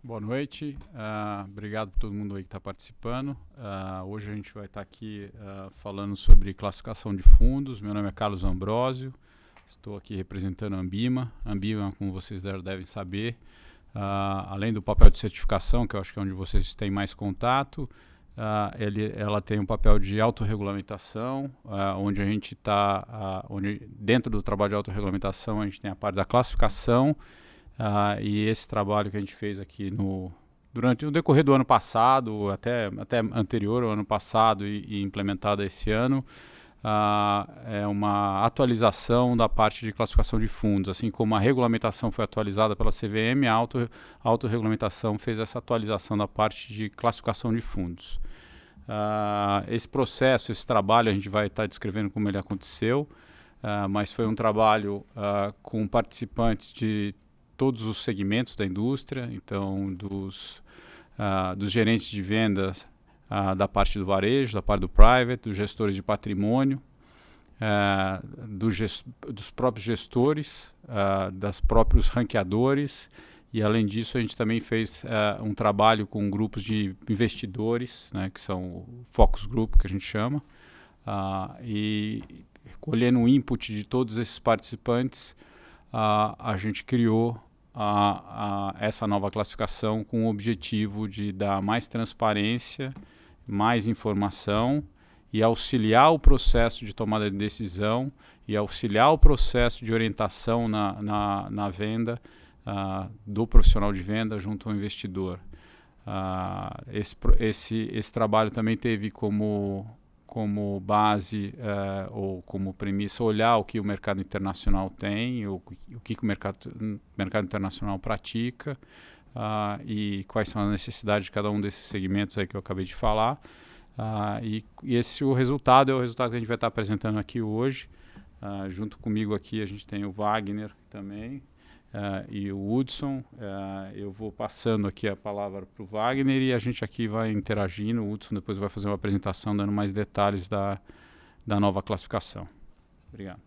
Boa noite, obrigado por todo mundo aí que está participando. Hoje a gente vai estar aqui falando sobre classificação de fundos. Meu nome é Carlos Ambrósio, estou aqui representando a Ambima. A Ambima, como vocês devem saber, além do papel de certificação, que eu acho que é onde vocês têm mais contato, ela tem um papel de autorregulamentação, onde a gente está, dentro do trabalho de autorregulamentação a gente tem a parte da classificação. E esse trabalho que a gente fez aqui durante o decorrer do ano passado, até anterior ao ano passado e implementado esse ano, é uma atualização da parte de classificação de fundos. Assim como a regulamentação foi atualizada pela CVM, a autorregulamentação fez essa atualização da parte de classificação de fundos. Esse processo, esse trabalho, a gente vai estar descrevendo como ele aconteceu, mas foi um trabalho com participantes de todos os segmentos da indústria, então dos gerentes de vendas da parte do varejo, da parte do private, dos gestores de patrimônio, dos próprios gestores, dos próprios ranqueadores, e além disso a gente também fez um trabalho com grupos de investidores, né, que são o Focus Group, que a gente chama, e colhendo o input de todos esses participantes, a gente criou essa nova classificação com o objetivo de dar mais transparência, mais informação e auxiliar o processo de tomada de decisão e auxiliar o processo de orientação na venda do profissional de venda junto ao investidor. Esse trabalho também teve como base ou como premissa olhar o que o mercado internacional tem, o que o mercado internacional pratica e quais são as necessidades de cada um desses segmentos aí que eu acabei de falar. O resultado é o resultado que a gente vai estar apresentando aqui hoje. Junto comigo aqui a gente tem o Wagner também, e o Hudson. Eu vou passando aqui a palavra para o Wagner e a gente aqui vai interagindo. O Hudson depois vai fazer uma apresentação dando mais detalhes da nova classificação. Obrigado.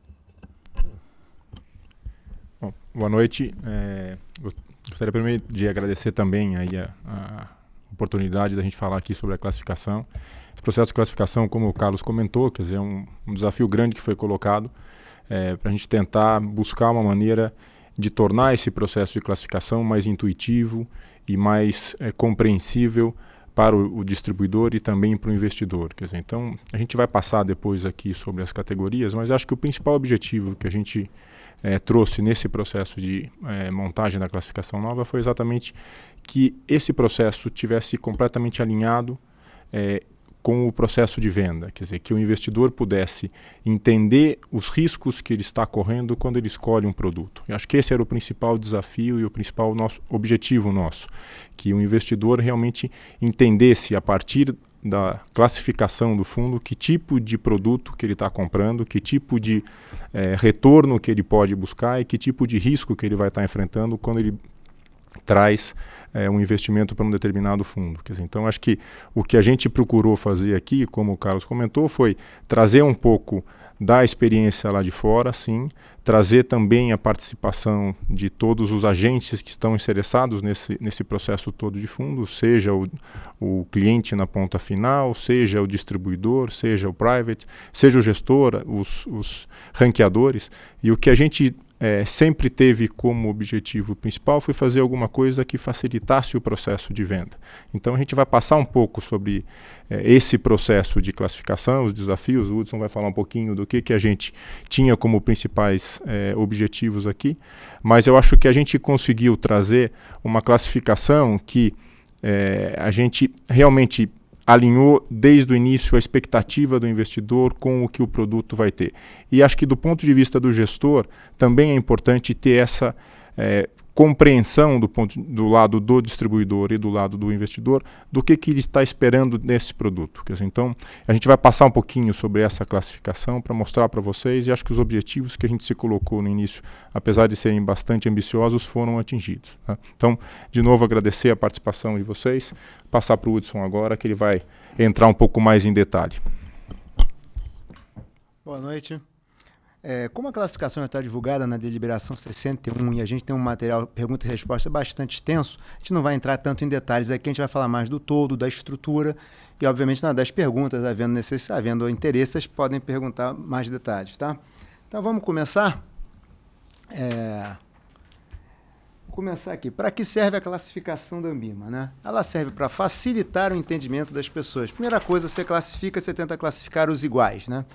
Bom, boa noite. Gostaria primeiro de agradecer também aí a oportunidade da gente falar aqui sobre a classificação. Esse processo de classificação, como o Carlos comentou, quer dizer, é um desafio grande que foi colocado para a gente tentar buscar uma maneira de tornar esse processo de classificação mais intuitivo e mais compreensível para o distribuidor e também para o investidor. Quer dizer, então, a gente vai passar depois aqui sobre as categorias, mas acho que o principal objetivo que a gente trouxe nesse processo de montagem da classificação nova foi exatamente que esse processo tivesse completamente alinhado com o processo de venda, quer dizer, que o investidor pudesse entender os riscos que ele está correndo quando ele escolhe um produto. Eu acho que esse era o principal desafio e o principal objetivo nosso, que o investidor realmente entendesse a partir da classificação do fundo que tipo de produto que ele está comprando, que tipo de retorno que ele pode buscar e que tipo de risco que ele vai estar enfrentando quando ele traz um investimento para um determinado fundo. Quer dizer, então, acho que o que a gente procurou fazer aqui, como o Carlos comentou, foi trazer um pouco da experiência lá de fora, sim, trazer também a participação de todos os agentes que estão interessados nesse processo todo de fundos, seja o cliente na ponta final, seja o distribuidor, seja o private, seja o gestor, os ranqueadores. E o que a gente sempre teve como objetivo principal foi fazer alguma coisa que facilitasse o processo de venda. Então a gente vai passar um pouco sobre esse processo de classificação, os desafios. O Hudson vai falar um pouquinho do que a gente tinha como principais objetivos aqui, mas eu acho que a gente conseguiu trazer uma classificação que a gente realmente alinhou desde o início a expectativa do investidor com o que o produto vai ter. E acho que do ponto de vista do gestor, também é importante ter essa compreensão do lado do distribuidor e do lado do investidor do que ele está esperando nesse produto. Quer dizer, então, a gente vai passar um pouquinho sobre essa classificação para mostrar para vocês, e acho que os objetivos que a gente se colocou no início, apesar de serem bastante ambiciosos, foram atingidos. Tá? Então, de novo, agradecer a participação de vocês, passar para o Hudson agora, que ele vai entrar um pouco mais em detalhe. Boa noite. Como a classificação já está divulgada na deliberação 61 e a gente tem um material pergunta e resposta bastante extenso, a gente não vai entrar tanto em detalhes aqui, a gente vai falar mais do todo, da estrutura e, obviamente, das perguntas, havendo interesse, vocês podem perguntar mais detalhes, tá? Então, vamos começar. Vou começar aqui. Para que serve a classificação da Anbima, né? Ela serve para facilitar o entendimento das pessoas. Primeira coisa, você tenta classificar os iguais, né?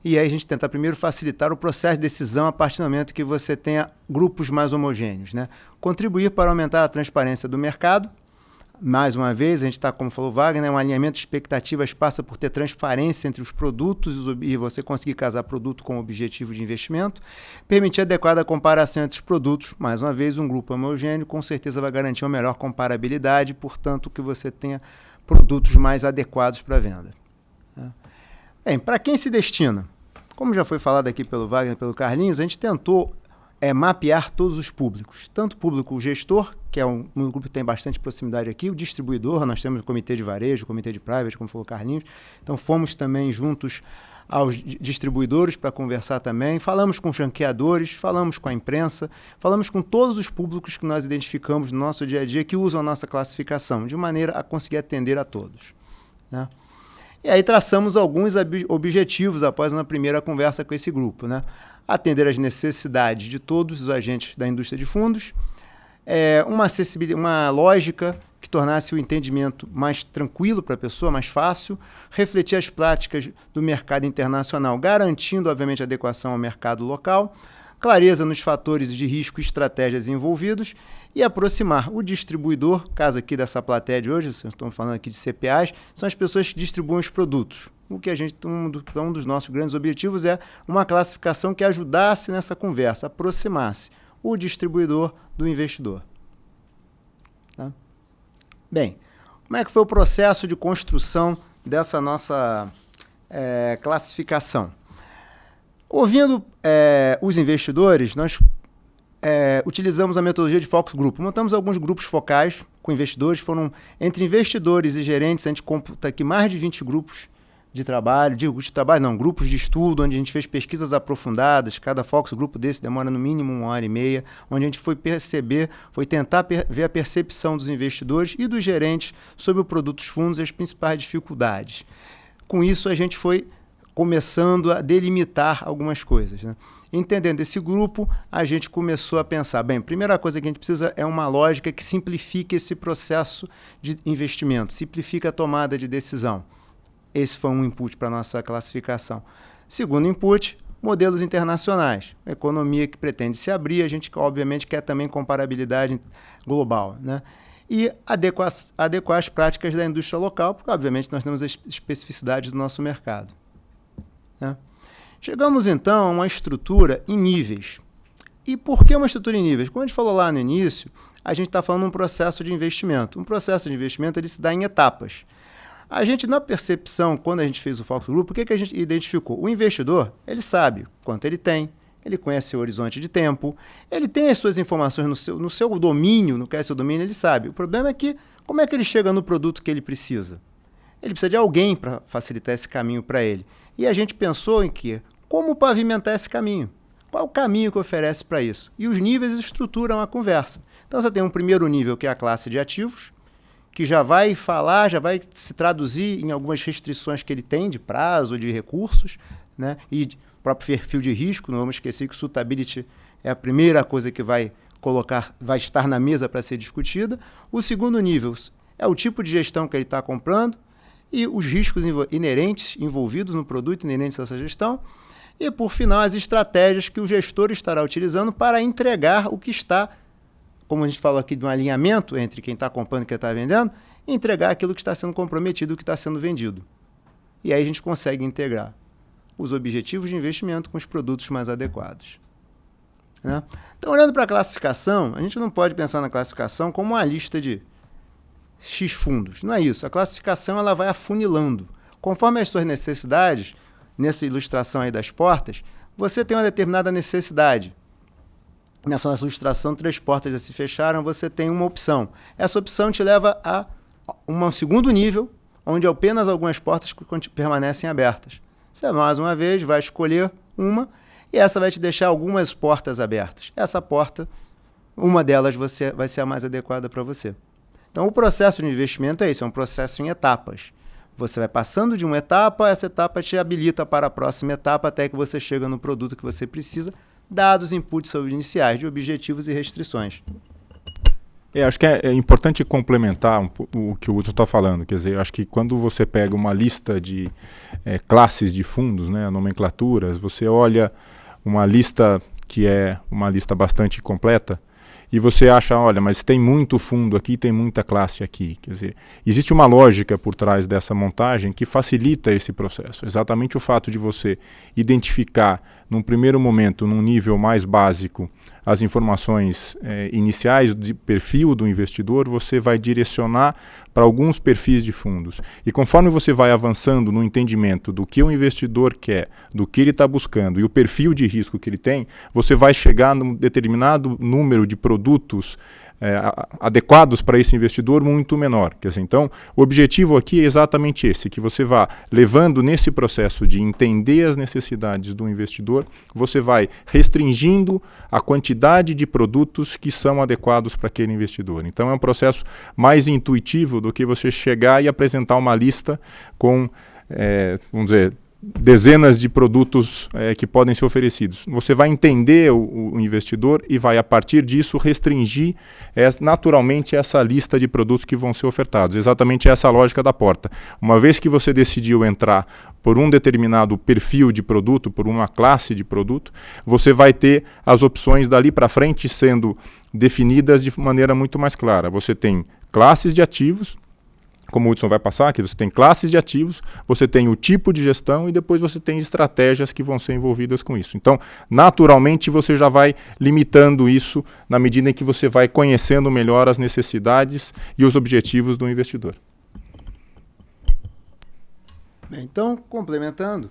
E aí a gente tenta primeiro facilitar o processo de decisão a partir do momento que você tenha grupos mais homogêneos, né? Contribuir para aumentar a transparência do mercado. Mais uma vez, a gente está, como falou Wagner, um alinhamento de expectativas passa por ter transparência entre os produtos e você conseguir casar produto com objetivo de investimento. Permitir adequada comparação entre os produtos. Mais uma vez, um grupo homogêneo com certeza vai garantir uma melhor comparabilidade, portanto, que você tenha produtos mais adequados para a venda. Bem, para quem se destina? Como já foi falado aqui pelo Wagner e pelo Carlinhos, a gente tentou mapear todos os públicos. Tanto o público gestor, que é um grupo que tem bastante proximidade aqui, o distribuidor, nós temos o comitê de varejo, o comitê de private, como falou o Carlinhos. Então, fomos também juntos aos distribuidores para conversar também. Falamos com franqueadores, falamos com a imprensa, falamos com todos os públicos que nós identificamos no nosso dia a dia que usam a nossa classificação, de maneira a conseguir atender a todos, né? E aí traçamos alguns objetivos após uma primeira conversa com esse grupo, né? Atender às necessidades de todos os agentes da indústria de fundos, uma lógica que tornasse o entendimento mais tranquilo para a pessoa, mais fácil, refletir as práticas do mercado internacional, garantindo, obviamente, a adequação ao mercado local, clareza nos fatores de risco e estratégias envolvidos e aproximar o distribuidor, caso aqui dessa plateia de hoje, vocês estão falando aqui de CPAs, são as pessoas que distribuem os produtos. O que um dos nossos grandes objetivos é uma classificação que ajudasse nessa conversa, aproximasse o distribuidor do investidor. Tá? Bem, como é que foi o processo de construção dessa nossa classificação? Ouvindo os investidores, nós utilizamos a metodologia de focus group. Montamos alguns grupos focais com investidores. Foram entre investidores e gerentes, a gente computa aqui mais de 20 grupos de trabalho, grupos de estudo, onde a gente fez pesquisas aprofundadas. Cada focus group desse demora no mínimo 1h30, onde a gente foi tentar ver a percepção dos investidores e dos gerentes sobre o produto dos fundos e as principais dificuldades. Com isso, a gente foi começando a delimitar algumas coisas, né? Entendendo esse grupo, a gente começou a pensar, bem, a primeira coisa que a gente precisa é uma lógica que simplifique esse processo de investimento, simplifica a tomada de decisão. Esse foi um input para a nossa classificação. Segundo input, modelos internacionais. A economia que pretende se abrir, a gente obviamente quer também comparabilidade global, né? E adequar as práticas da indústria local, porque obviamente nós temos as especificidades do nosso mercado, né? Chegamos então a uma estrutura em níveis. E por que uma estrutura em níveis? Como a gente falou lá no início, a gente está falando de um processo de investimento. Um processo de investimento ele se dá em etapas. A gente, na percepção, quando a gente fez o focus group, o que a gente identificou? O investidor, ele sabe quanto ele tem, ele conhece o horizonte de tempo, ele tem as suas informações no seu domínio, no que é seu domínio, ele sabe. O problema é que, como é que ele chega no produto que ele precisa? Ele precisa de alguém para facilitar esse caminho para ele. E a gente pensou em como pavimentar esse caminho? Qual o caminho que oferece para isso? E os níveis estruturam a conversa. Então, você tem um primeiro nível, que é a classe de ativos, que já vai falar, já vai se traduzir em algumas restrições que ele tem de prazo, de recursos, né? E próprio perfil de risco. Não vamos esquecer que o suitability é a primeira coisa que vai estar na mesa para ser discutida. O segundo nível é o tipo de gestão que ele está comprando e os riscos inerentes, envolvidos no produto, inerentes a essa gestão. E, por final, as estratégias que o gestor estará utilizando para entregar o que está, como a gente falou aqui, de um alinhamento entre quem está comprando e quem está vendendo, entregar aquilo que está sendo comprometido, o que está sendo vendido. E aí a gente consegue integrar os objetivos de investimento com os produtos mais adequados, né? Então, olhando para a classificação, a gente não pode pensar na classificação como uma lista de X fundos. Não é isso. A classificação ela vai afunilando. Conforme as suas necessidades, nessa ilustração aí das portas, você tem uma determinada necessidade. Nessa ilustração, 3 portas já se fecharam, você tem uma opção. Essa opção te leva a um segundo nível, onde apenas algumas portas permanecem abertas. Você, mais uma vez, vai escolher uma E essa vai te deixar algumas portas abertas. Essa porta, uma delas vai ser a mais adequada para você. Então, o processo de investimento é isso, é um processo em etapas. Você vai passando de uma etapa, essa etapa te habilita para a próxima etapa até que você chega no produto que você precisa, dados os inputs iniciais de objetivos e restrições. Acho que é importante complementar o que o Hudson está falando. Quer dizer, acho que quando você pega uma lista de classes de fundos, né, nomenclaturas, você olha uma lista que é uma lista bastante completa, e você acha, olha, mas tem muito fundo aqui, tem muita classe aqui. Quer dizer, existe uma lógica por trás dessa montagem que facilita esse processo. Exatamente o fato de você identificar, num primeiro momento, num nível mais básico, as informações iniciais de perfil do investidor, você vai direcionar para alguns perfis de fundos. E conforme você vai avançando no entendimento do que o investidor quer, do que ele está buscando e o perfil de risco que ele tem, você vai chegar num determinado número de produtos adequados para esse investidor muito menor. Quer dizer, então, o objetivo aqui é exatamente esse, que você vá levando nesse processo de entender as necessidades do investidor, você vai restringindo a quantidade de produtos que são adequados para aquele investidor. Então, é um processo mais intuitivo do que você chegar e apresentar uma lista com, vamos dizer, dezenas de produtos que podem ser oferecidos. Você vai entender o investidor e vai, a partir disso, restringir naturalmente essa lista de produtos que vão ser ofertados. Exatamente essa a lógica da porta. Uma vez que você decidiu entrar por um determinado perfil de produto, por uma classe de produto, você vai ter as opções dali para frente sendo definidas de maneira muito mais clara. Você tem classes de ativos, como o Hudson vai passar aqui, você tem classes de ativos, você tem o tipo de gestão e depois você tem estratégias que vão ser envolvidas com isso. Então, naturalmente, você já vai limitando isso na medida em que você vai conhecendo melhor as necessidades e os objetivos do investidor. Então, complementando,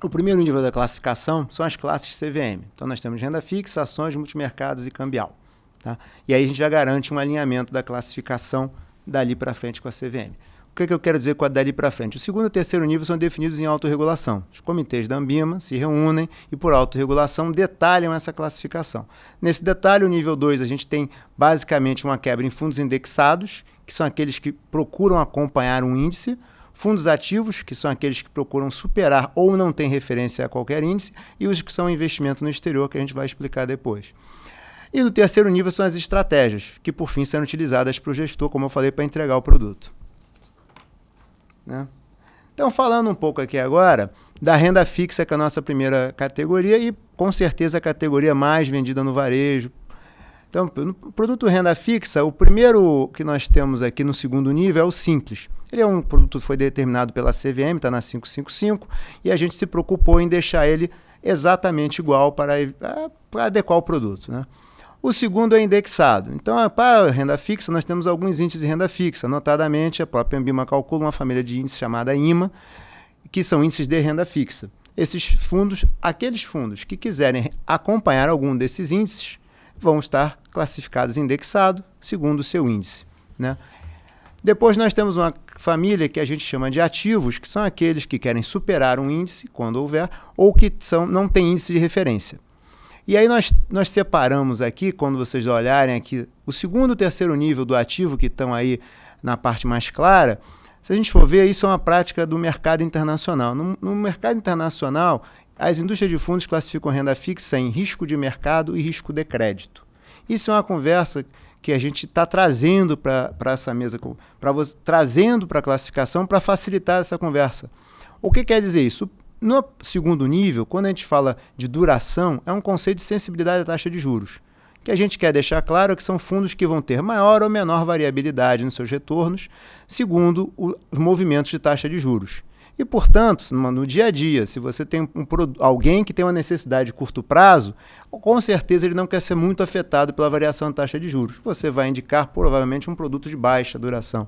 o primeiro nível da classificação são as classes CVM. Então, nós temos renda fixa, ações, multimercados e cambial. Tá? E aí a gente já garante um alinhamento da classificação dali para frente com a CVM. O que eu quero dizer com a dali para frente? O segundo e o terceiro nível são definidos em autorregulação. Os comitês da Anbima se reúnem e, por autorregulação, detalham essa classificação. Nesse detalhe, o nível 2, a gente tem basicamente uma quebra em fundos indexados, que são aqueles que procuram acompanhar um índice, fundos ativos, que são aqueles que procuram superar ou não têm referência a qualquer índice, e os que são investimento no exterior, que a gente vai explicar depois. E no terceiro nível são as estratégias, que por fim serão utilizadas para o gestor, como eu falei, para entregar o produto. Né? Então, falando um pouco aqui agora da renda fixa, que é a nossa primeira categoria e com certeza a categoria mais vendida no varejo. Então, no produto renda fixa, o primeiro que nós temos aqui no segundo nível é o Simples. Ele é um produto que foi determinado pela CVM, está na 555, e a gente se preocupou em deixar ele exatamente igual para adequar o produto. Né? O segundo é indexado. Então, para a renda fixa, nós temos alguns índices de renda fixa. Notadamente, a própria Anbima calcula uma família de índices chamada IMA, que são índices de renda fixa. Esses fundos, aqueles fundos que quiserem acompanhar algum desses índices, vão estar classificados indexado, segundo o seu índice. Né? Depois nós temos uma família que a gente chama de ativos, que são aqueles que querem superar um índice, quando houver, ou que não têm índice de referência. E aí nós separamos aqui, quando vocês olharem aqui, o segundo e o terceiro nível do ativo, que estão aí na parte mais clara. Se a gente for ver, isso é uma prática do mercado internacional. No mercado internacional, as indústrias de fundos classificam renda fixa em risco de mercado e risco de crédito. Isso é uma conversa que a gente está trazendo para essa mesa, trazendo para a classificação para facilitar essa conversa. O que quer dizer isso? No segundo nível, quando a gente fala de duração, é um conceito de sensibilidade à taxa de juros. O que a gente quer deixar claro é que são fundos que vão ter maior ou menor variabilidade nos seus retornos, segundo os movimentos de taxa de juros. E, portanto, no dia a dia, se você tem alguém que tem uma necessidade de curto prazo, com certeza ele não quer ser muito afetado pela variação da taxa de juros. Você vai indicar provavelmente um produto de baixa duração.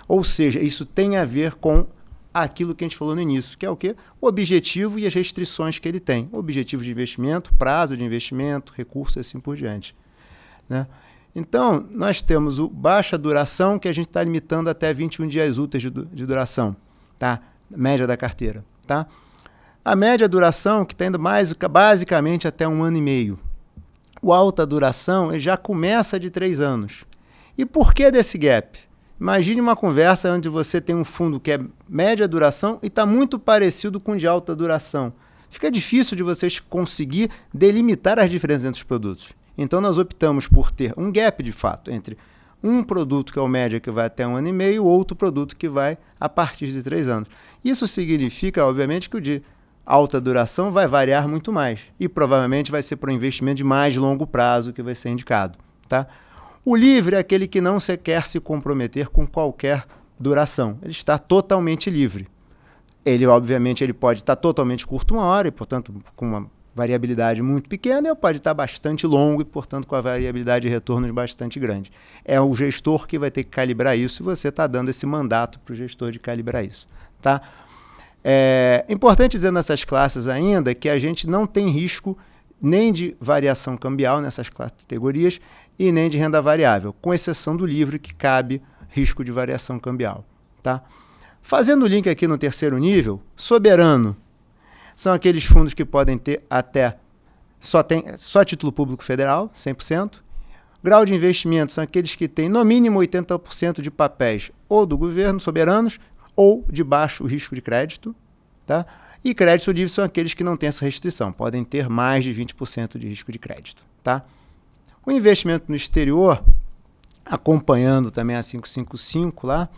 Ou seja, isso tem a ver com aquilo que a gente falou no início, que é o quê? O objetivo e as restrições que ele tem. O objetivo de investimento, prazo de investimento, recurso e assim por diante. Né? Então, nós temos o baixa duração, que a gente está limitando até 21 dias úteis de duração, tá? Média da carteira. Tá? A média duração, que está indo basicamente até 1 ano e meio. O alta duração ele já começa de 3 anos. E por que desse gap? Imagine uma conversa onde você tem um fundo que é média duração e está muito parecido com o de alta duração. Fica difícil de vocês conseguir delimitar as diferenças entre os produtos. Então nós optamos por ter um gap de fato entre um produto que é o média que vai até 1 ano e meio e outro produto que vai a partir de 3 anos. Isso significa, obviamente, que o de alta duração vai variar muito mais e provavelmente vai ser para um investimento de mais longo prazo que vai ser indicado. Tá? O livre é aquele que não quer se comprometer com qualquer duração. Ele está totalmente livre. Ele, obviamente, ele pode estar totalmente curto 1 hora e, portanto, com uma variabilidade muito pequena, ou pode estar bastante longo e, portanto, com a variabilidade de retornos bastante grande. É o gestor que vai ter que calibrar isso e você está dando esse mandato para o gestor de calibrar isso. Tá? É importante dizer nessas classes ainda que a gente não tem risco nem de variação cambial nessas categorias e nem de renda variável, com exceção do livre que cabe risco de variação cambial. Tá? Fazendo o link aqui no terceiro nível, soberano são aqueles fundos que podem ter até só título público federal, 100%. Grau de investimento são aqueles que têm no mínimo 80% de papéis ou do governo, soberanos, ou de baixo risco de crédito. Tá? E crédito livre são aqueles que não têm essa restrição, podem ter mais de 20% de risco de crédito. Tá? O investimento no exterior, acompanhando também a 555 lá,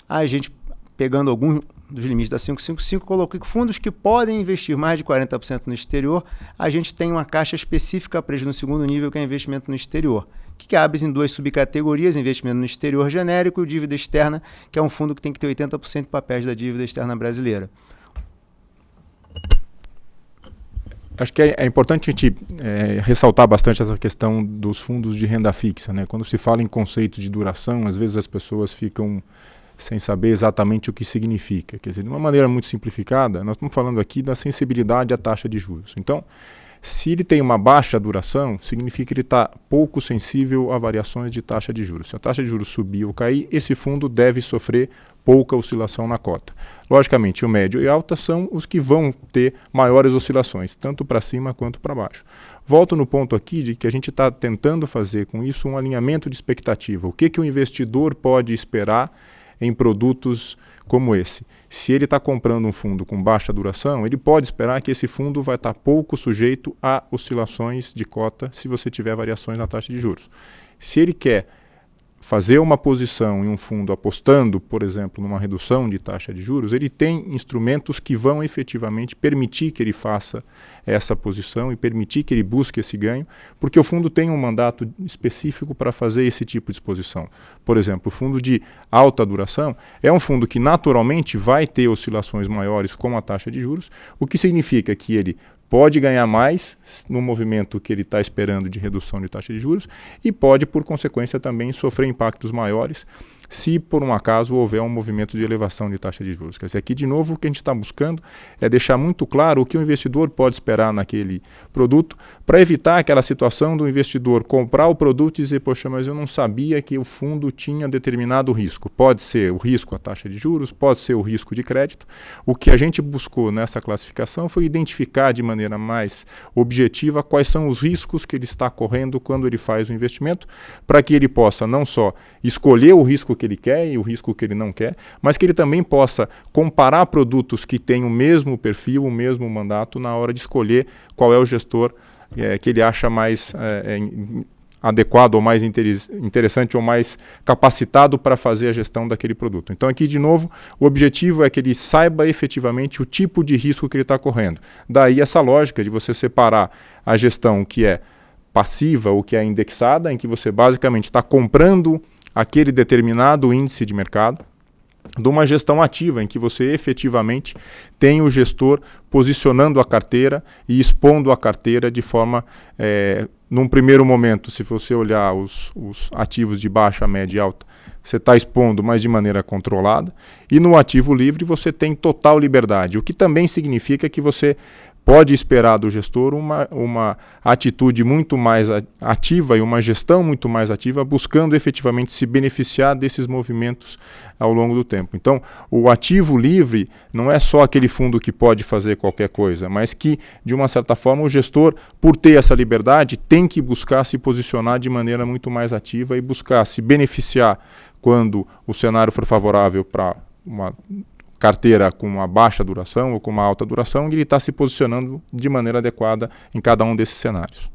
a gente pegando algum dos limites da 555, coloquei fundos que podem investir mais de 40% no exterior. A gente tem uma caixa específica presa no segundo nível, que é investimento no exterior, que abre em 2 subcategorias: investimento no exterior genérico e dívida externa, que é um fundo que tem que ter 80% de papéis da dívida externa brasileira. Acho que é importante a gente ressaltar bastante essa questão dos fundos de renda fixa, né? Quando se fala em conceito de duração, às vezes as pessoas ficam sem saber exatamente o que significa. Quer dizer, de uma maneira muito simplificada, nós estamos falando aqui da sensibilidade à taxa de juros. Então, se ele tem uma baixa duração, significa que ele está pouco sensível a variações de taxa de juros. Se a taxa de juros subir ou cair, esse fundo deve sofrer pouca oscilação na cota. Logicamente, o médio e alta são os que vão ter maiores oscilações, tanto para cima quanto para baixo. Volto no ponto aqui de que a gente está tentando fazer com isso um alinhamento de expectativa. O que o investidor pode esperar em produtos como esse? Se ele está comprando um fundo com baixa duração, ele pode esperar que esse fundo vai estar pouco sujeito a oscilações de cota se você tiver variações na taxa de juros. Se ele quer fazer uma posição em um fundo apostando, por exemplo, numa redução de taxa de juros, ele tem instrumentos que vão efetivamente permitir que ele faça essa posição e permitir que ele busque esse ganho, porque o fundo tem um mandato específico para fazer esse tipo de exposição. Por exemplo, o fundo de alta duração é um fundo que naturalmente vai ter oscilações maiores com a taxa de juros, o que significa que ele pode ganhar mais no movimento que ele está esperando de redução de taxa de juros e pode, por consequência, também sofrer impactos maiores se, por um acaso, houver um movimento de elevação de taxa de juros. Quer dizer, aqui, de novo, o que a gente está buscando é deixar muito claro o que o investidor pode esperar naquele produto para evitar aquela situação do investidor comprar o produto e dizer, poxa, mas eu não sabia que o fundo tinha determinado risco. Pode ser o risco à taxa de juros, pode ser o risco de crédito. O que a gente buscou nessa classificação foi identificar de maneira mais objetiva quais são os riscos que ele está correndo quando ele faz o investimento, para que ele possa não só escolher o risco que ele quer e o risco que ele não quer, mas que ele também possa comparar produtos que têm o mesmo perfil, o mesmo mandato, na hora de escolher qual é o gestor que ele acha mais adequado ou mais interessante ou mais capacitado para fazer a gestão daquele produto. Então aqui, de novo, o objetivo é que ele saiba efetivamente o tipo de risco que ele está correndo. Daí essa lógica de você separar a gestão que é passiva ou que é indexada, em que você basicamente está comprando aquele determinado índice de mercado, de uma gestão ativa, em que você efetivamente tem o gestor posicionando a carteira e expondo a carteira de forma, num primeiro momento, se você olhar os ativos de baixa, média e alta, você está expondo, mas de maneira controlada, e no ativo livre você tem total liberdade, o que também significa que você pode esperar do gestor uma atitude muito mais ativa e uma gestão muito mais ativa, buscando efetivamente se beneficiar desses movimentos ao longo do tempo. Então, o ativo livre não é só aquele fundo que pode fazer qualquer coisa, mas que, de uma certa forma, o gestor, por ter essa liberdade, tem que buscar se posicionar de maneira muito mais ativa e buscar se beneficiar quando o cenário for favorável para uma carteira com uma baixa duração ou com uma alta duração, e ele está se posicionando de maneira adequada em cada um desses cenários.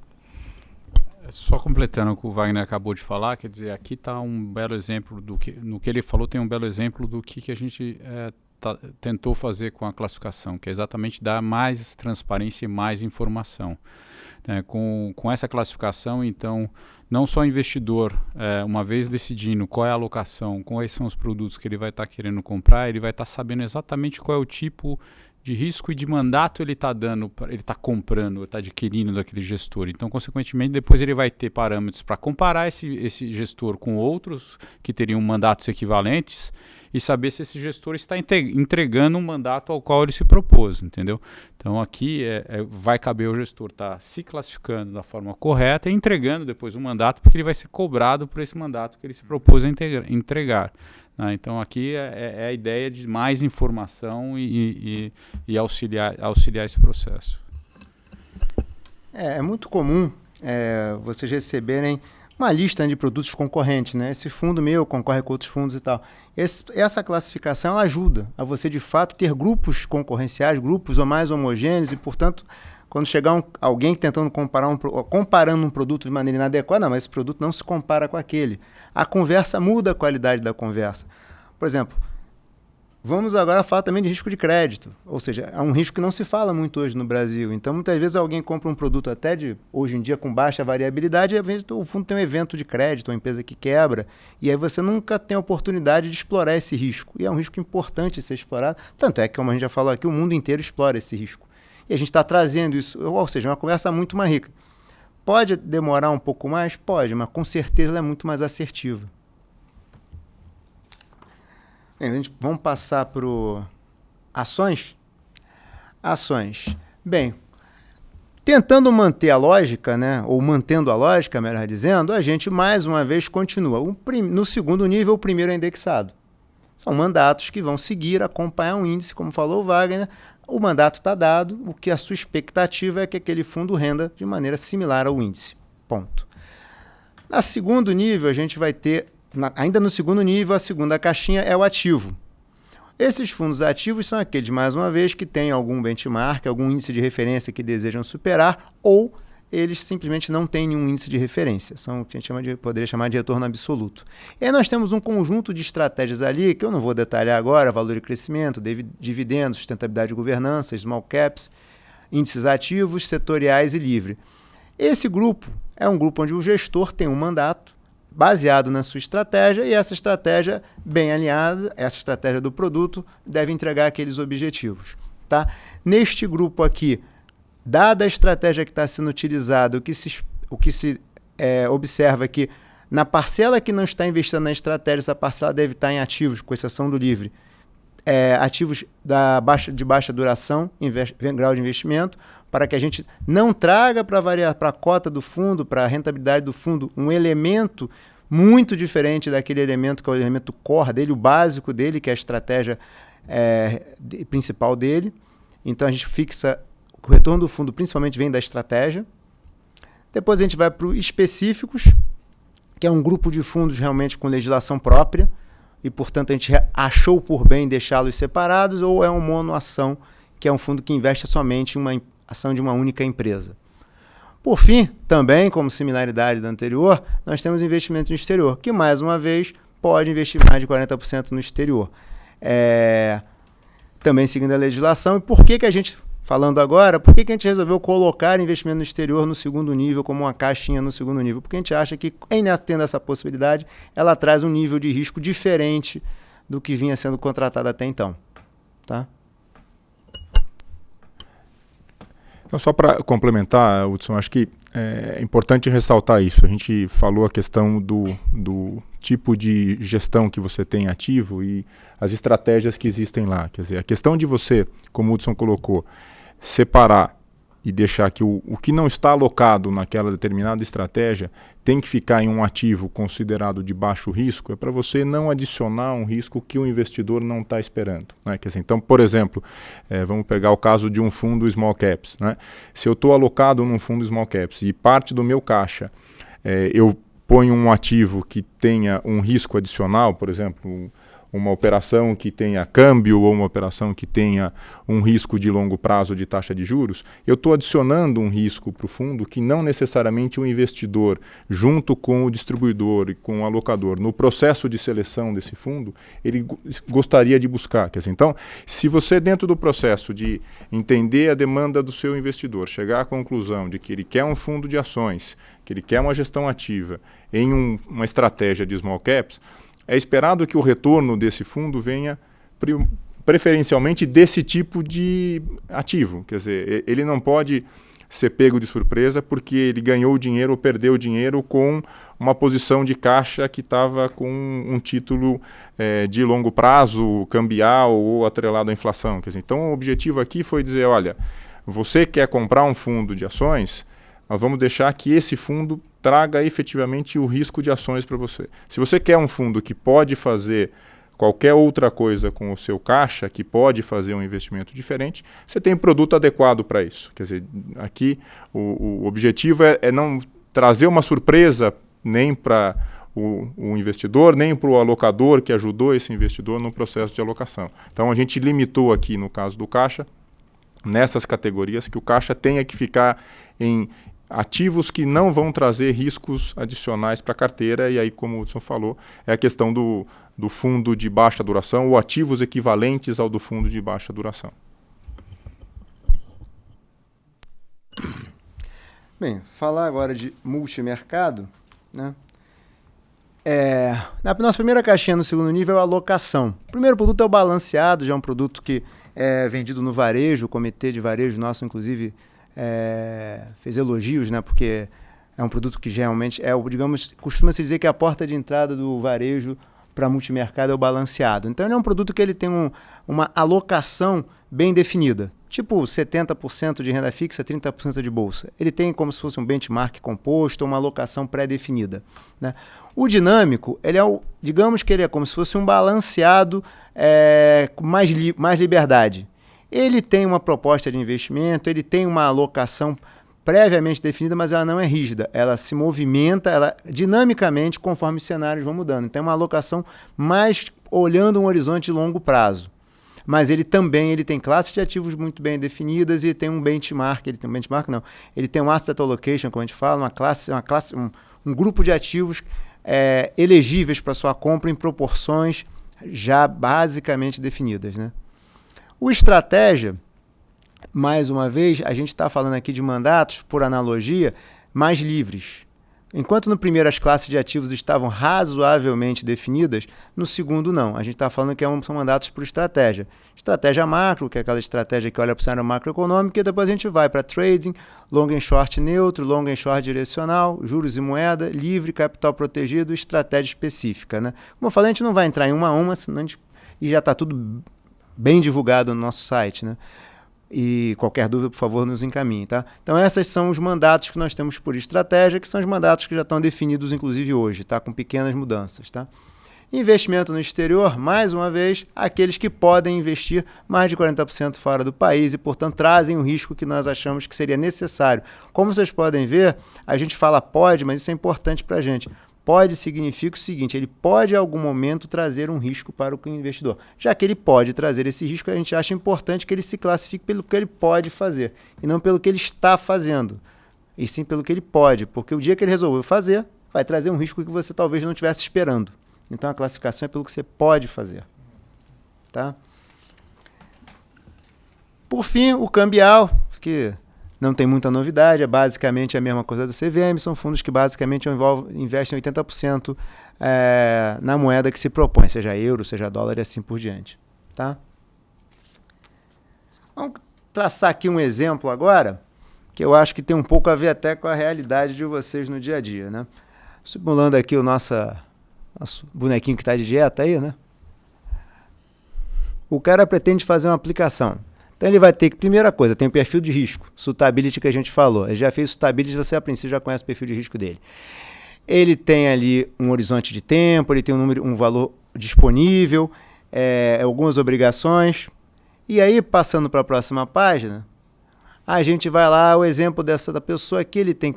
Só completando o que o Wagner acabou de falar, quer dizer, aqui está um belo exemplo no que ele falou, tem um belo exemplo do que a gente tentou fazer com a classificação, que é exatamente dar mais transparência e mais informação. Com essa classificação, então, não só o investidor, uma vez decidindo qual é a alocação, quais são os produtos que ele vai estar querendo comprar, ele vai estar sabendo exatamente qual é o tipo de risco e de mandato ele está dando, ele está comprando, está adquirindo daquele gestor. Então, consequentemente, depois ele vai ter parâmetros para comparar esse gestor com outros que teriam mandatos equivalentes e saber se esse gestor está entregando um mandato ao qual ele se propôs, entendeu? Então, aqui vai caber ao gestor estar se classificando da forma correta e entregando depois um mandato, porque ele vai ser cobrado por esse mandato que ele se propôs a entregar. Então, aqui é a ideia de mais informação e auxiliar esse processo. É muito comum vocês receberem uma lista de produtos concorrentes, né? Esse fundo meu concorre com outros fundos e tal. Essa classificação ela ajuda a você, de fato, ter grupos concorrenciais, grupos ou mais homogêneos e, portanto, quando chegar alguém tentando comparando um produto de maneira inadequada, não, mas esse produto não se compara com aquele. A conversa muda a qualidade da conversa. Por exemplo, vamos agora falar também de risco de crédito, ou seja, é um risco que não se fala muito hoje no Brasil. Então, muitas vezes alguém compra um produto até hoje em dia com baixa variabilidade e às vezes o fundo tem um evento de crédito, uma empresa que quebra, e aí você nunca tem a oportunidade de explorar esse risco. E é um risco importante ser explorado, tanto é que, como a gente já falou aqui, o mundo inteiro explora esse risco. E a gente está trazendo isso, ou seja, uma conversa muito mais rica. Pode demorar um pouco mais? Pode, mas com certeza ela é muito mais assertiva. Vamos passar para ações? Ações. Bem, tentando manter a lógica, né, ou mantendo a lógica, melhor dizendo, a gente mais uma vez continua. No segundo nível, o primeiro é indexado. São mandatos que vão seguir, acompanhar um índice, como falou o Wagner. O mandato está dado, o que a sua expectativa é que aquele fundo renda de maneira similar ao índice. Ponto. No segundo nível, a gente vai ter, ainda no segundo nível, a segunda caixinha é o ativo. Esses fundos ativos são aqueles, mais uma vez, que têm algum benchmark, algum índice de referência que desejam superar, ou eles simplesmente não têm nenhum índice de referência. São o que a gente poderia chamar de retorno absoluto. E aí nós temos um conjunto de estratégias ali, que eu não vou detalhar agora, valor e crescimento, dividendos, sustentabilidade e governança, small caps, índices ativos, setoriais e livre. Esse grupo é um grupo onde o gestor tem um mandato baseado na sua estratégia e essa estratégia bem alinhada, essa estratégia do produto, deve entregar aqueles objetivos. Tá? Neste grupo aqui, dada a estratégia que está sendo utilizada, o que se observa é que na parcela que não está investindo na estratégia, essa parcela deve estar em ativos, com exceção do livre, ativos de baixa duração, grau de investimento, para que a gente não traga para a cota do fundo, para a rentabilidade do fundo, um elemento muito diferente daquele elemento que é o elemento core dele, o básico dele, que é a estratégia principal dele. Então a gente fixa. O retorno do fundo principalmente vem da estratégia. Depois a gente vai para os específicos, que é um grupo de fundos realmente com legislação própria, e, portanto, a gente achou por bem deixá-los separados, ou é um monoação, que é um fundo que investe somente em uma ação de uma única empresa. Por fim, também, como similaridade da anterior, nós temos investimento no exterior, que, mais uma vez, pode investir mais de 40% no exterior. Também seguindo a legislação. E por que a gente... Falando agora, por que a gente resolveu colocar investimento no exterior no segundo nível, como uma caixinha no segundo nível? Porque a gente acha que, tendo essa possibilidade, ela traz um nível de risco diferente do que vinha sendo contratado até então. Tá? Então, só para complementar, Hudson, acho que é importante ressaltar isso. A gente falou a questão do tipo de gestão que você tem ativo e as estratégias que existem lá. Quer dizer, a questão de você, como o Hudson colocou, separar e deixar que o que não está alocado naquela determinada estratégia tem que ficar em um ativo considerado de baixo risco, é para você não adicionar um risco que o investidor não está esperando, né? Quer dizer, então, por exemplo, vamos pegar o caso de um fundo small caps, né? Se eu estou alocado num fundo small caps e parte do meu caixa eu ponho um ativo que tenha um risco adicional, por exemplo, uma operação que tenha câmbio ou uma operação que tenha um risco de longo prazo de taxa de juros, eu estou adicionando um risco para o fundo que não necessariamente o investidor, junto com o distribuidor e com o alocador, no processo de seleção desse fundo, ele gostaria de buscar. Quer dizer, então, se você dentro do processo de entender a demanda do seu investidor, chegar à conclusão de que ele quer um fundo de ações, que ele quer uma gestão ativa em uma estratégia de small caps, é esperado que o retorno desse fundo venha preferencialmente desse tipo de ativo. Quer dizer, ele não pode ser pego de surpresa porque ele ganhou dinheiro ou perdeu dinheiro com uma posição de caixa que estava com um título de longo prazo, cambial ou atrelado à inflação. Quer dizer, então, o objetivo aqui foi dizer, olha, você quer comprar um fundo de ações, nós vamos deixar que esse fundo traga efetivamente o risco de ações para você. Se você quer um fundo que pode fazer qualquer outra coisa com o seu caixa, que pode fazer um investimento diferente, você tem um produto adequado para isso. Quer dizer, aqui o objetivo é não trazer uma surpresa nem para o investidor, nem para o alocador que ajudou esse investidor no processo de alocação. Então a gente limitou aqui, no caso do caixa, nessas categorias, que o caixa tenha que ficar em ativos que não vão trazer riscos adicionais para a carteira, e aí, como o Hudson falou, é a questão do fundo de baixa duração ou ativos equivalentes ao do fundo de baixa duração. Bem, falar agora de multimercado, né? Na nossa primeira caixinha no segundo nível é a alocação. O primeiro produto é o balanceado, já é um produto que é vendido no varejo, o comitê de varejo nosso, inclusive, fez elogios, né? Porque é um produto que geralmente costuma-se dizer que a porta de entrada do varejo para multimercado é o balanceado. Então, ele é um produto que ele tem uma alocação bem definida, tipo 70% de renda fixa, 30% de bolsa. Ele tem como se fosse um benchmark composto, uma alocação pré-definida, né? O dinâmico, digamos que ele é como se fosse um balanceado com mais liberdade. Ele tem uma proposta de investimento, ele tem uma alocação previamente definida, mas ela não é rígida. Ela se movimenta dinamicamente conforme os cenários vão mudando. Então, é uma alocação mais olhando um horizonte de longo prazo. Mas ele tem classes de ativos muito bem definidas e tem um benchmark. Ele tem um asset allocation, como a gente fala, um grupo de ativos elegíveis para sua compra em proporções já basicamente definidas, né? O estratégia, mais uma vez, a gente está falando aqui de mandatos, por analogia, mais livres. Enquanto no primeiro as classes de ativos estavam razoavelmente definidas, no segundo não. A gente está falando que são mandatos por estratégia. Estratégia macro, que é aquela estratégia que olha para o cenário macroeconômico, e depois a gente vai para trading, long and short neutro, long and short direcional, juros e moeda, livre, capital protegido, estratégia específica, né? Como eu falei, a gente não vai entrar em uma a uma, senão e já está tudo bem divulgado no nosso site, né? E qualquer dúvida, por favor, nos encaminhe, tá? Então, esses são os mandatos que nós temos por estratégia, que são os mandatos que já estão definidos, inclusive, hoje, tá? Com pequenas mudanças, tá? Investimento no exterior, mais uma vez, aqueles que podem investir mais de 40% fora do país e, portanto, trazem o risco que nós achamos que seria necessário. Como vocês podem ver, a gente fala pode, mas isso é importante para a gente. Pode significa o seguinte, ele pode em algum momento trazer um risco para o investidor. Já que ele pode trazer esse risco, a gente acha importante que ele se classifique pelo que ele pode fazer e não pelo que ele está fazendo, e sim pelo que ele pode, porque o dia que ele resolveu fazer, vai trazer um risco que você talvez não estivesse esperando. Então a classificação é pelo que você pode fazer, tá? Por fim, o cambial, que não tem muita novidade, é basicamente a mesma coisa do CVM, são fundos que basicamente investem 80% na moeda que se propõe, seja euro, seja dólar e assim por diante. Tá? Vamos traçar aqui um exemplo agora, que eu acho que tem um pouco a ver até com a realidade de vocês no dia a dia, né? Simulando aqui o nosso bonequinho que está de dieta aí, né? O cara pretende fazer uma aplicação. Então ele vai ter que, primeira coisa, tem o perfil de risco, suitability que a gente falou. Ele já fez suitability, você a princípio já conhece o perfil de risco dele. Ele tem ali um horizonte de tempo, ele tem um valor disponível, algumas obrigações. E aí, passando para a próxima página, a gente vai lá, o exemplo da pessoa aqui, ele tem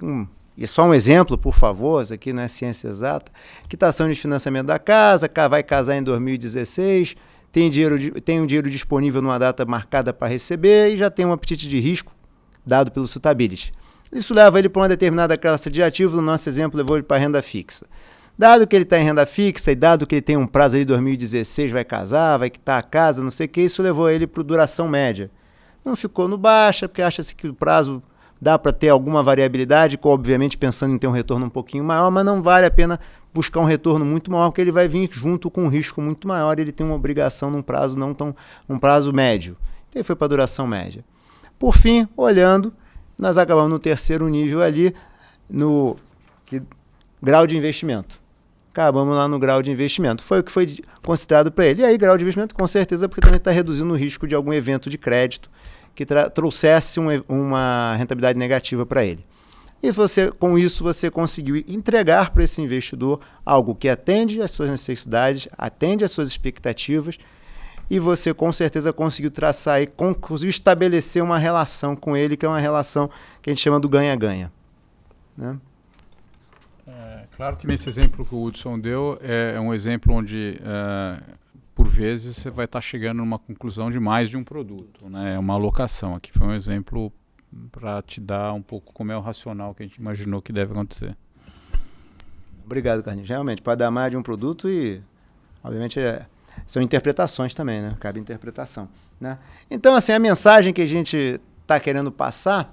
e só um exemplo, por favor, isso aqui não é ciência exata, quitação de financiamento da casa, vai casar em 2016, tem um dinheiro disponível numa data marcada para receber e já tem um apetite de risco dado pelo suitability. Isso leva ele para uma determinada classe de ativo, no nosso exemplo levou ele para renda fixa. Dado que ele está em renda fixa e dado que ele tem um prazo aí de 2016, vai casar, vai quitar a casa, não sei o que, isso levou ele para duração média. Não ficou no baixa, porque acha-se que o prazo dá para ter alguma variabilidade, obviamente pensando em ter um retorno um pouquinho maior, mas não vale a pena buscar um retorno muito maior, porque ele vai vir junto com um risco muito maior, ele tem uma obrigação num prazo um prazo médio. Então ele foi para duração média. Por fim, olhando, nós acabamos no terceiro nível ali, no grau de investimento. Acabamos lá no grau de investimento. Foi o que foi considerado para ele. E aí, grau de investimento, com certeza, porque também está reduzindo o risco de algum evento de crédito que trouxesse uma rentabilidade negativa para ele. E com isso, você conseguiu entregar para esse investidor algo que atende às suas necessidades, atende às suas expectativas, e você, com certeza, conseguiu traçar e conseguiu estabelecer uma relação com ele, que é uma relação que a gente chama do ganha-ganha. Né? Claro que nesse exemplo que o Hudson deu, é um exemplo onde, por vezes, você vai estar chegando numa conclusão de mais de um produto. Né? É uma alocação. Aqui foi um exemplo para te dar um pouco como é o racional que a gente imaginou que deve acontecer. Obrigado, Carlinhos. Realmente, pode dar mais de um produto e, obviamente, são interpretações também, né? Cabe interpretação. Né? Então, assim, a mensagem que a gente está querendo passar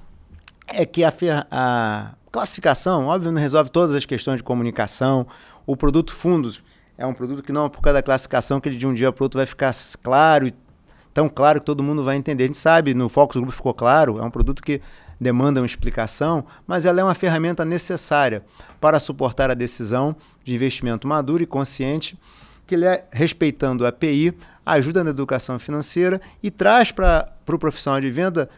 é que a classificação, óbvio, não resolve todas as questões de comunicação. O produto fundos é um produto que não, por causa da classificação, que de um dia para o outro vai ficar claro, tão claro que todo mundo vai entender. A gente sabe, no Focus Group ficou claro, é um produto que demanda uma explicação, mas ela é uma ferramenta necessária para suportar a decisão de investimento maduro e consciente, que ele respeitando a API, ajuda na educação financeira e traz para o profissional de venda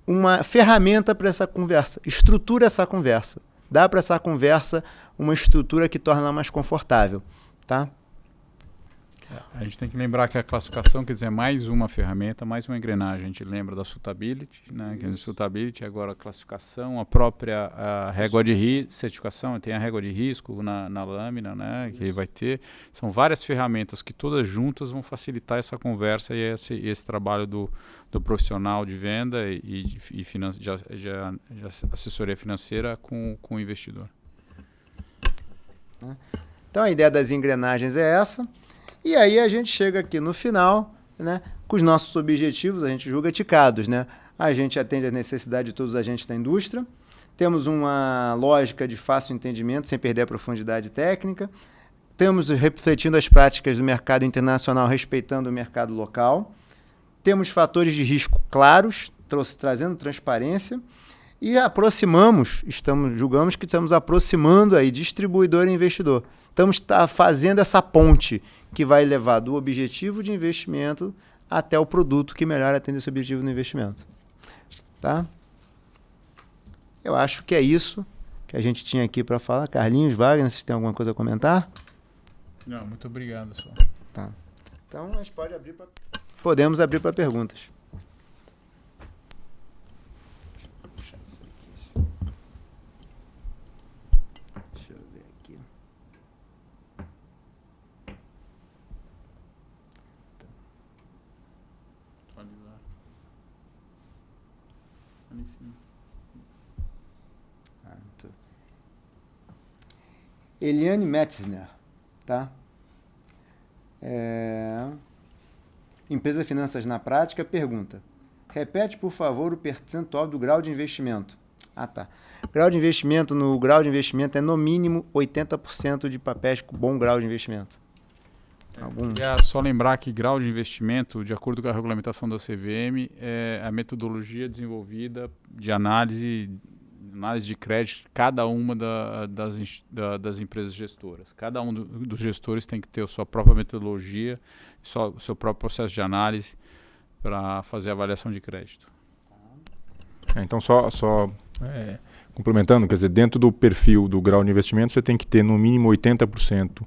uma ferramenta para essa conversa, estrutura essa conversa, dá para essa conversa uma estrutura que torna ela mais confortável, tá? A gente tem que lembrar que a classificação quer dizer mais uma ferramenta, mais uma engrenagem. A gente lembra da suitability, né? Que é a suitability, agora a classificação, a própria régua de risco, certificação, tem a régua de risco na lâmina, né? Que vai ter. São várias ferramentas que todas juntas vão facilitar essa conversa e esse trabalho do profissional de venda e de assessoria financeira com o investidor. Então a ideia das engrenagens é essa. E aí a gente chega aqui no final, né, com os nossos objetivos, a gente julga ticados. Né? A gente atende a necessidade de todos os agentes da indústria, temos uma lógica de fácil entendimento, sem perder a profundidade técnica, temos refletindo as práticas do mercado internacional, respeitando o mercado local, temos fatores de risco claros, trazendo transparência, e julgamos que estamos aproximando aí distribuidor e investidor. Estamos fazendo essa ponte que vai levar do objetivo de investimento até o produto que melhor atende esse objetivo do investimento. Tá? Eu acho que é isso que a gente tinha aqui para falar. Carlinhos, Wagner, vocês têm alguma coisa a comentar? Não, muito obrigado, só. Tá. Então, a gente podemos abrir para perguntas. Eliane Metzner, tá? Empresa Finanças na Prática pergunta: repete, por favor, o percentual do grau de investimento. Tá. Grau de investimento, no grau de investimento é no mínimo 80% de papéis com bom grau de investimento. Queria só lembrar que grau de investimento, de acordo com a regulamentação da CVM, é a metodologia desenvolvida de análise de crédito de cada uma das empresas gestoras. Cada um dos gestores tem que ter a sua própria metodologia, seu próprio processo de análise para fazer a avaliação de crédito. Então, complementando, quer dizer, dentro do perfil do grau de investimento, você tem que ter no mínimo 80%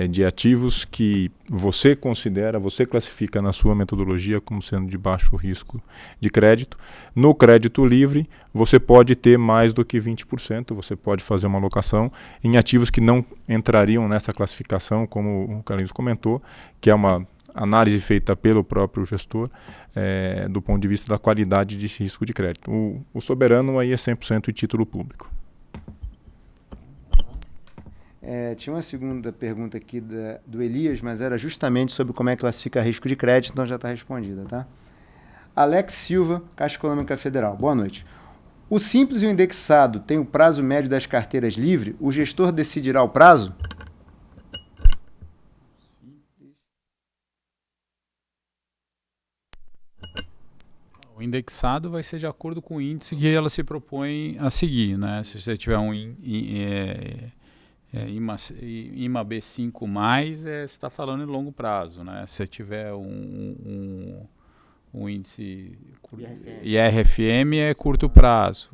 de ativos que você considera, você classifica na sua metodologia como sendo de baixo risco de crédito. No crédito livre, você pode ter mais do que 20%, você pode fazer uma alocação em ativos que não entrariam nessa classificação, como o Carlinhos comentou, que é uma análise feita pelo próprio gestor, do ponto de vista da qualidade de risco de crédito. O soberano aí é 100% de título público. Tinha uma segunda pergunta aqui do Elias, mas era justamente sobre como é que classifica risco de crédito, então já está respondida, tá? Alex Silva, Caixa Econômica Federal. Boa noite. O simples e o indexado tem o prazo médio das carteiras livre? O gestor decidirá o prazo? O indexado vai ser de acordo com o índice que ela se propõe a seguir, né? Se você tiver um IMA B5+, você está falando em longo prazo, né? Se você tiver um índice IRFM é curto prazo.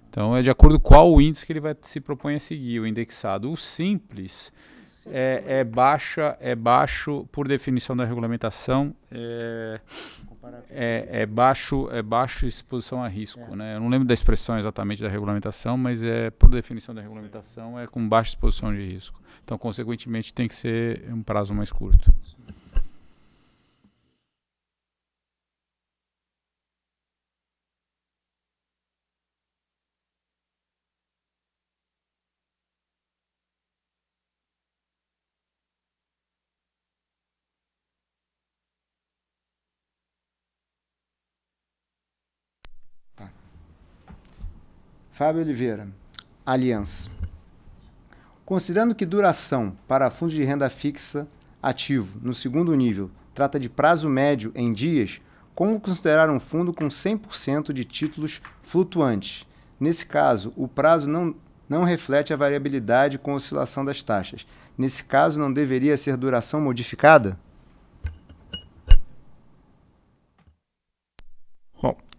Então é de acordo com qual o índice que ele vai se propõe a seguir, o indexado. O simples é baixo por definição da regulamentação, baixo exposição a risco, né? Eu não lembro da expressão exatamente da regulamentação, mas por definição da regulamentação é com baixa exposição de risco. Então, consequentemente, tem que ser um prazo mais curto. Fábio Oliveira, Aliança. Considerando que duração para fundos de renda fixa ativo no segundo nível trata de prazo médio em dias, como considerar um fundo com 100% de títulos flutuantes? Nesse caso, o prazo não reflete a variabilidade com oscilação das taxas. Nesse caso, não deveria ser duração modificada?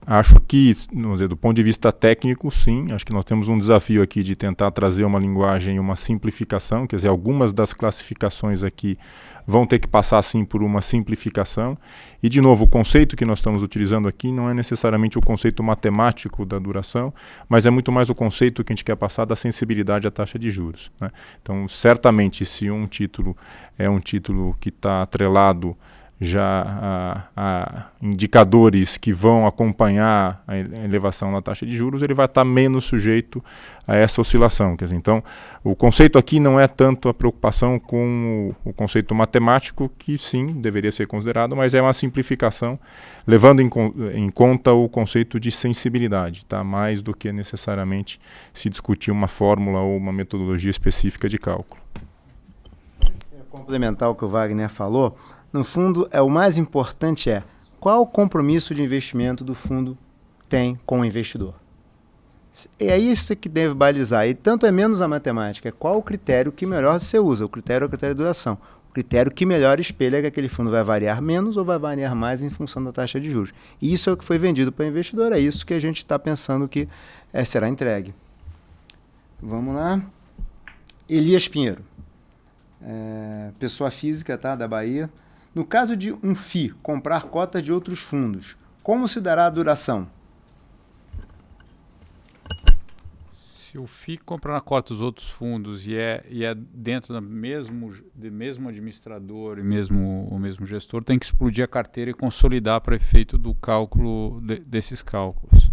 Acho que, vamos dizer, do ponto de vista técnico, sim. Acho que nós temos um desafio aqui de tentar trazer uma linguagem, uma simplificação. Quer dizer, algumas das classificações aqui vão ter que passar, sim, por uma simplificação. E, de novo, o conceito que nós estamos utilizando aqui não é necessariamente o conceito matemático da duração, mas é muito mais o conceito que a gente quer passar da sensibilidade à taxa de juros, né? Então, certamente, se um título é um título que está atrelado já a indicadores que vão acompanhar a elevação na taxa de juros, ele vai estar menos sujeito a essa oscilação. Quer dizer, então, o conceito aqui não é tanto a preocupação com o conceito matemático, que sim, deveria ser considerado, mas é uma simplificação, levando em conta o conceito de sensibilidade, tá? Mais do que necessariamente se discutir uma fórmula ou uma metodologia específica de cálculo. Complementar o que o Wagner falou, no fundo, o mais importante qual o compromisso de investimento do fundo tem com o investidor. É isso que deve balizar. E tanto é menos a matemática, qual o critério que melhor você usa. O critério é o critério de duração. O critério que melhor espelha que aquele fundo vai variar menos ou vai variar mais em função da taxa de juros. E isso é o que foi vendido para o investidor, é isso que a gente está pensando que será entregue. Vamos lá. Elias Pinheiro. Pessoa física, tá, da Bahia. No caso de um FII comprar cotas de outros fundos, como se dará a duração? Se o FII comprar a cota dos outros fundos e é dentro do mesmo administrador e o mesmo gestor, tem que explodir a carteira e consolidar para efeito do cálculo desses cálculos.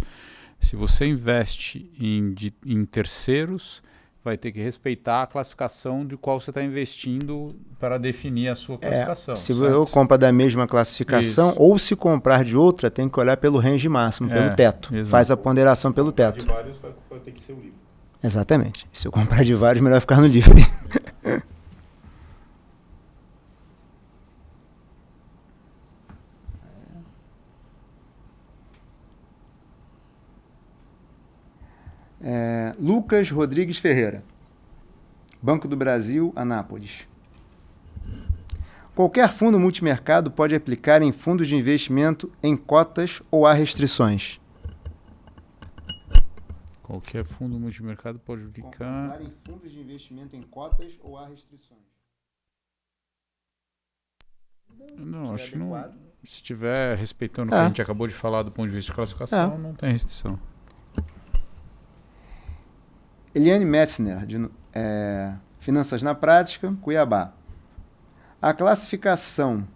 Se você investe em terceiros, vai ter que respeitar a classificação de qual você está investindo para definir a sua classificação. Se eu comprar da mesma classificação, isso, ou se comprar de outra, tem que olhar pelo range máximo, pelo teto. Exato. Faz a ponderação pelo teto. De vários vai ter que ser o livre. Exatamente. Se eu comprar de vários, melhor ficar no livre. Lucas Rodrigues Ferreira, Banco do Brasil, Anápolis. Qualquer fundo multimercado pode aplicar em fundos de investimento em cotas ou há restrições? Qualquer fundo multimercado pode aplicar em fundos de investimento em cotas ou há restrições? Não, acho que não. Se estiver respeitando o que a gente acabou de falar do ponto de vista de classificação, não tem restrição. Eliane Messner, de Finanças na Prática, Cuiabá. A classificação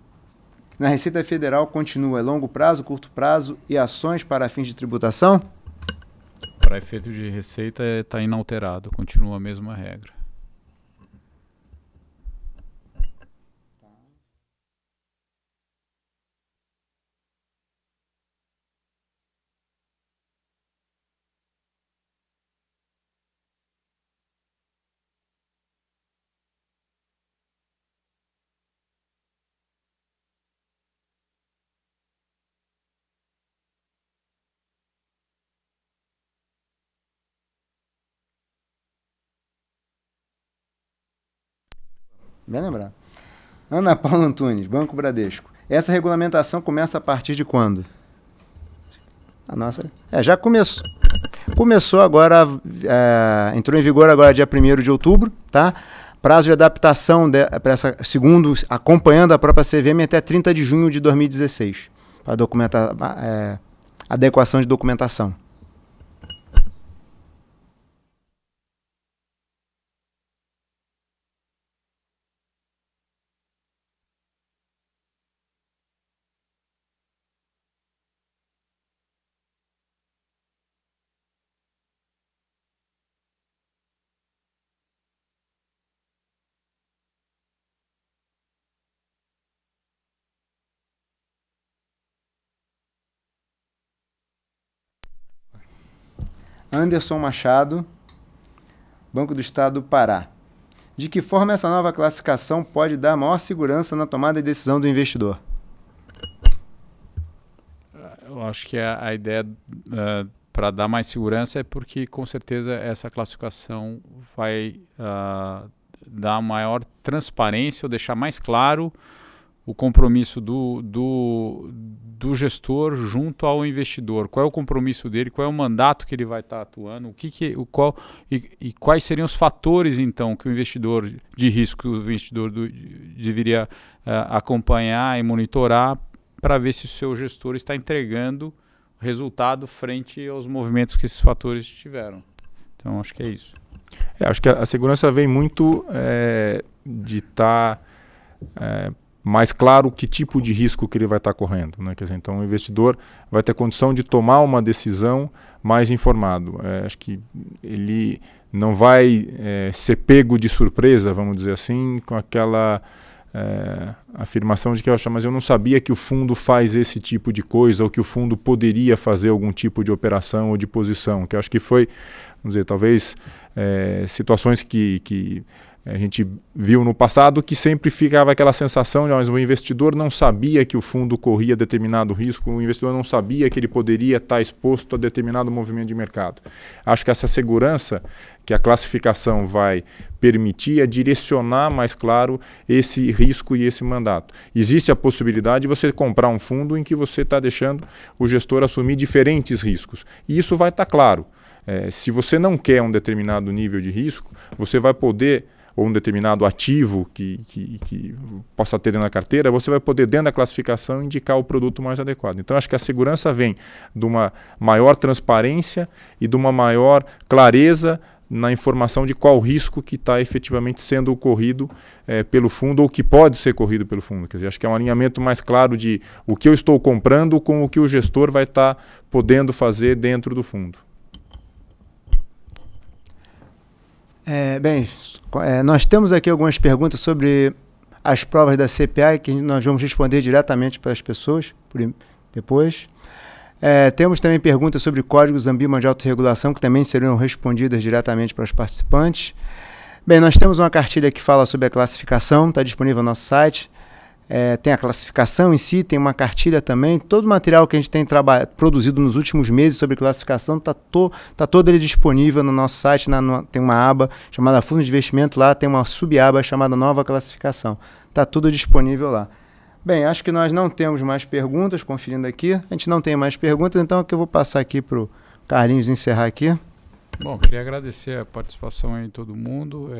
na Receita Federal continua a longo prazo, curto prazo e ações para fins de tributação? Para efeito de receita está inalterado, continua a mesma regra. Bem lembrado. Ana Paula Antunes, Banco Bradesco. Essa regulamentação começa a partir de quando? A nossa... já começou. Começou agora, entrou em vigor agora dia 1º de outubro, tá? Prazo de adaptação para essa, segundo, acompanhando a própria CVM, até 30 de junho de 2016, para adequação de documentação. Anderson Machado, Banco do Estado do Pará. De que forma essa nova classificação pode dar maior segurança na tomada de decisão do investidor? Eu acho que a ideia para dar mais segurança é porque, com certeza, essa classificação vai dar maior transparência ou deixar mais claro o compromisso do gestor junto ao investidor. Qual é o compromisso dele, qual é o mandato que ele vai estar atuando, e quais seriam os fatores, então, que o investidor de risco, o investidor deveria acompanhar e monitorar para ver se o seu gestor está entregando resultado frente aos movimentos que esses fatores tiveram. Então, acho que é isso. Acho que a segurança vem muito de estar... mais claro que tipo de risco que ele vai estar correndo, né? Quer dizer, então o investidor vai ter condição de tomar uma decisão mais informado. Acho que ele não vai ser pego de surpresa, vamos dizer assim, com aquela afirmação de que mas eu não sabia que o fundo faz esse tipo de coisa ou que o fundo poderia fazer algum tipo de operação ou de posição, que eu acho que foi, vamos dizer, talvez situações que a gente viu no passado que sempre ficava aquela sensação de mas o investidor não sabia que o fundo corria determinado risco, o investidor não sabia que ele poderia estar exposto a determinado movimento de mercado. Acho que essa segurança que a classificação vai permitir é direcionar mais claro esse risco e esse mandato. Existe a possibilidade de você comprar um fundo em que você está deixando o gestor assumir diferentes riscos. E isso vai estar claro. Se você não quer um determinado nível de risco, você vai poder, ou um determinado ativo que possa ter na carteira, você vai poder, dentro da classificação, indicar o produto mais adequado. Então, acho que a segurança vem de uma maior transparência e de uma maior clareza na informação de qual risco que está efetivamente sendo corrido pelo fundo ou que pode ser corrido pelo fundo. Quer dizer, acho que é um alinhamento mais claro de o que eu estou comprando com o que o gestor vai estar podendo fazer dentro do fundo. Nós temos aqui algumas perguntas sobre as provas da CPA que nós vamos responder diretamente para as pessoas depois. Temos também perguntas sobre códigos Ambima de autorregulação que também serão respondidas diretamente para os participantes. Bem, nós temos uma cartilha que fala sobre a classificação, está disponível no nosso site. Tem a classificação em si, tem uma cartilha também. Todo o material que a gente tem produzido nos últimos meses sobre classificação está todo ele disponível no nosso site. Tem uma aba chamada Fundos de Investimento, lá tem uma subaba chamada Nova Classificação. está tudo disponível lá. Bem, acho que nós não temos mais perguntas, conferindo aqui. A gente não tem mais perguntas, então eu vou passar aqui para o Carlinhos encerrar aqui. Bom, queria agradecer a participação aí de todo mundo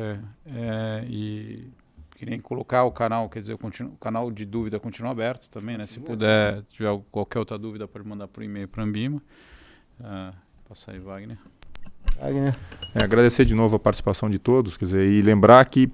e queria colocar o canal, quer dizer, o canal de dúvida continua aberto também, né? Se puder, tiver qualquer outra dúvida, pode mandar por e-mail para a Ambima. Passar aí, Wagner. Agradecer de novo a participação de todos, quer dizer, e lembrar que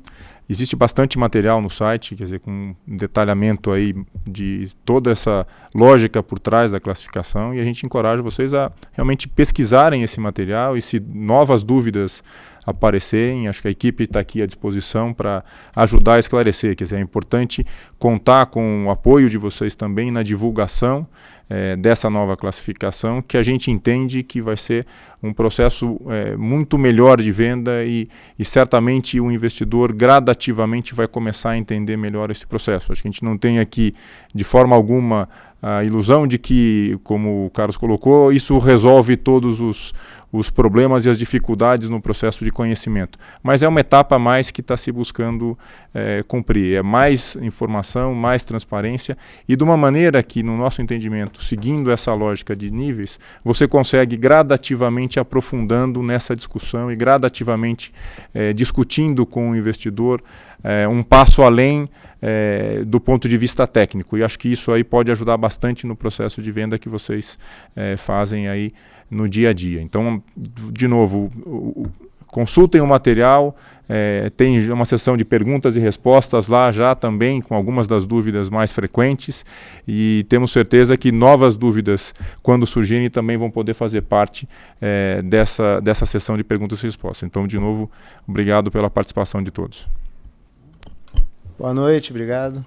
existe bastante material no site, quer dizer, com um detalhamento aí de toda essa lógica por trás da classificação, e a gente encoraja vocês a realmente pesquisarem esse material, e se novas dúvidas aparecerem, acho que a equipe está aqui à disposição para ajudar a esclarecer. Quer dizer, é importante contar com o apoio de vocês também na divulgação dessa nova classificação, que a gente entende que vai ser um processo muito melhor de venda e certamente o investidor gradativamente vai começar a entender melhor esse processo. Acho que a gente não tem aqui de forma alguma a ilusão de que, como o Carlos colocou, isso resolve todos os problemas e as dificuldades no processo de conhecimento. Mas é uma etapa a mais que está se buscando cumprir. É mais informação, mais transparência e de uma maneira que, no nosso entendimento, seguindo essa lógica de níveis, você consegue gradativamente aprofundando nessa discussão e gradativamente discutindo com o investidor um passo além do ponto de vista técnico. E acho que isso aí pode ajudar bastante no processo de venda que vocês fazem aí no dia a dia. Então, de novo, consultem o material, tem uma sessão de perguntas e respostas lá já também, com algumas das dúvidas mais frequentes, e temos certeza que novas dúvidas, quando surgirem, também vão poder fazer parte dessa sessão de perguntas e respostas. Então, de novo, obrigado pela participação de todos. Boa noite, obrigado.